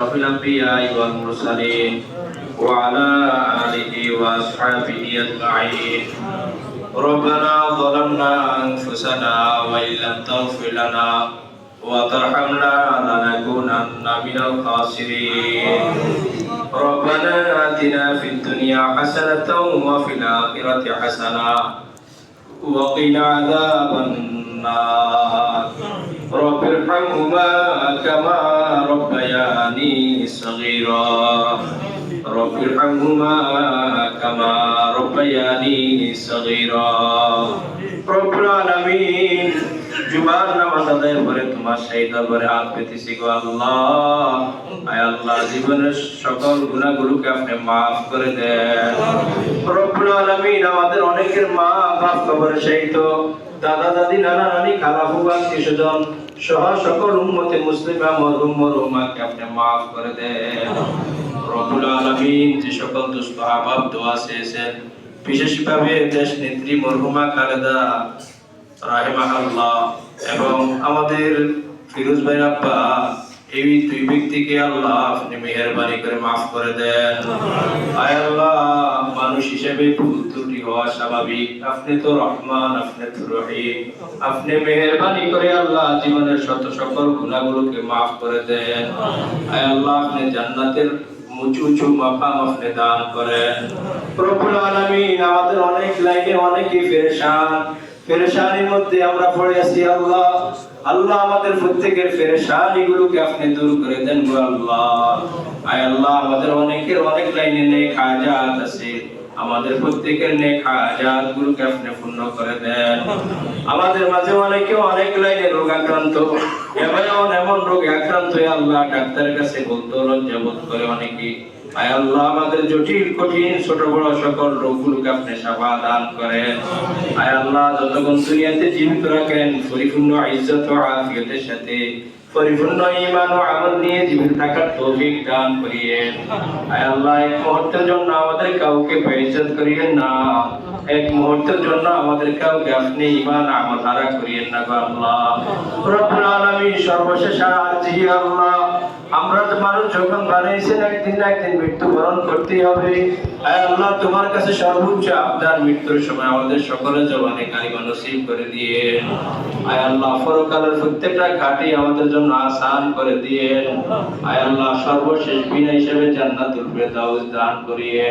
في الأنبياء والمرسلين وعلى آله وأصحابه أجمعين. ربنا ظلمنا أنفسنا وإن لم تغفر لنا وترحمنا لنكونن من الخاسرين. ربنا آتنا في الدنيا حسنة وفي الآخرة حسنة وقنا عذاب النار. رب ارحمهما كما ربياني صغيرا. رب ارحمهما كما ربياني صغيرا. رب العالمين জুমার নামাজ আদায়ের পরে তোমার সেই দরবারে হাত পেতেছি গো আল্লাহ। আয় আল্লাহ, জীবনের সকল গুনাহগুলোকে আপনি মাফ করে দেন। রব্বুল আলামিন আমাদের অনেকের মা বাপ কবরে শহীদ, দাদা দাদি নানা নানি খালা ফুফা আত্মীয়স্বজন সহ সকল উম্মতে মুসলিমা মরহুম মরহুমাকে আপনি মাফ করে দেন। রব্বুল আলামিন যে সকল দুস্থ আহবাব দোয়া চেয়েছেন, বিশেষভাবে দেশ নেত্রী মরহুমা খালেদা রাহিমাহুল্লাহ এবং আমাদের ফিরোজ ভাই আব্বা, এই দুই ব্যক্তিকে আল্লাহ আপনি মেহেরবানি করে মাফ করে দেন। আয় আল্লাহ, মানুষ হিসেবে ভুল ত্রুটি হওয়া স্বাভাবিক, আপনি তো রহমান, আপনি তো রহিম, আপনি মেহেরবানি করে আল্লাহ জীবনের শত সকল গুনাহগুলোকে মাফ করে দেন। আয় আল্লাহ, আপনি জান্নাতের উঁচু উঁচু মাকাম আপনি দান করেন। রব্বুল আলামিন আমাদের অনেক লাইনে অনেকেই পেরেশানির মধ্যে আমরা পড়ে আছি আল্লাহ। আল্লাহ, আমাদের প্রত্যেকের পেরেশানিগুলোকে আপনি দূর করে দেন গো আল্লাহ। আয় আল্লাহ, আমাদের অনেকের অনেক লাইনে নেক হাজাত আছে, আমাদের প্রত্যেকের নেক হাজাত গুলোকে আপনি পূর্ণ করে দেন। আমাদের মাঝে অনেকে অনেক লাইনে রোগ আক্রান্ত, এমন রোগে আক্রান্ত হয়ে আল্লাহ ডাক্তারের কাছে বলতে লজ্জা বোধ করে অনেকে। আয় আল্লাহ, আমাদের জটিল কঠিন ছোট বড় সকল রোগগুলোকে আপনি শাফা দান করেন। আয় আল্লাহ, যতক্ষণ দুনিয়াতে জীবিত রাখেন পরিপূর্ণ ইজ্জত ও আফিয়তের সাথে পরিপূর্ণ ঈমান ও আমল নিয়ে জীবিত থাকার তৌফিক দান করিয়েন। আয় আল্লাহ, এক মুহূর্তের জন্য আমাদের কাউকে বেইজ্জত করিয়েন না, এক মুহূর্তের জন্য আমাদের কাউকে আপনি ঈমান আমল হারা করিয়েন না গো আল্লাহ। রব্বুল আলামিন সর্বশেষ আরজি আল্লাহ, আমরা তো মানুষ যখন বানাইছেন একদিন না একদিন মৃত্যুবরণ করতেই হবে। আয় আল্লাহ, তোমার কাছে সর্বোচ্চ আবদার মৃত্যুর সময় আমাদের সকলের জবানে কালিমা নসিব করে দিয়ে। আয় আল্লাহ, পরকালের প্রত্যেকটা ঘাটি আমাদের জন্য আসান করে দিয়ে। আয় আল্লাহ, সর্বশেষ বিনা হিসেবে জান্নাতুল ফিরদাউস দান করিয়ে।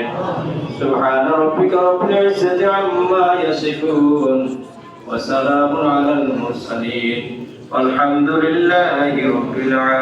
সুবহান রাব্বিকা রাব্বিল ইজ্জাতি আম্মা ইয়াসিফুন ওয়া সালামুন আলাল মুরসালিন ওয়ালহামদুলিল্লাহি রাব্বিল আলামিন।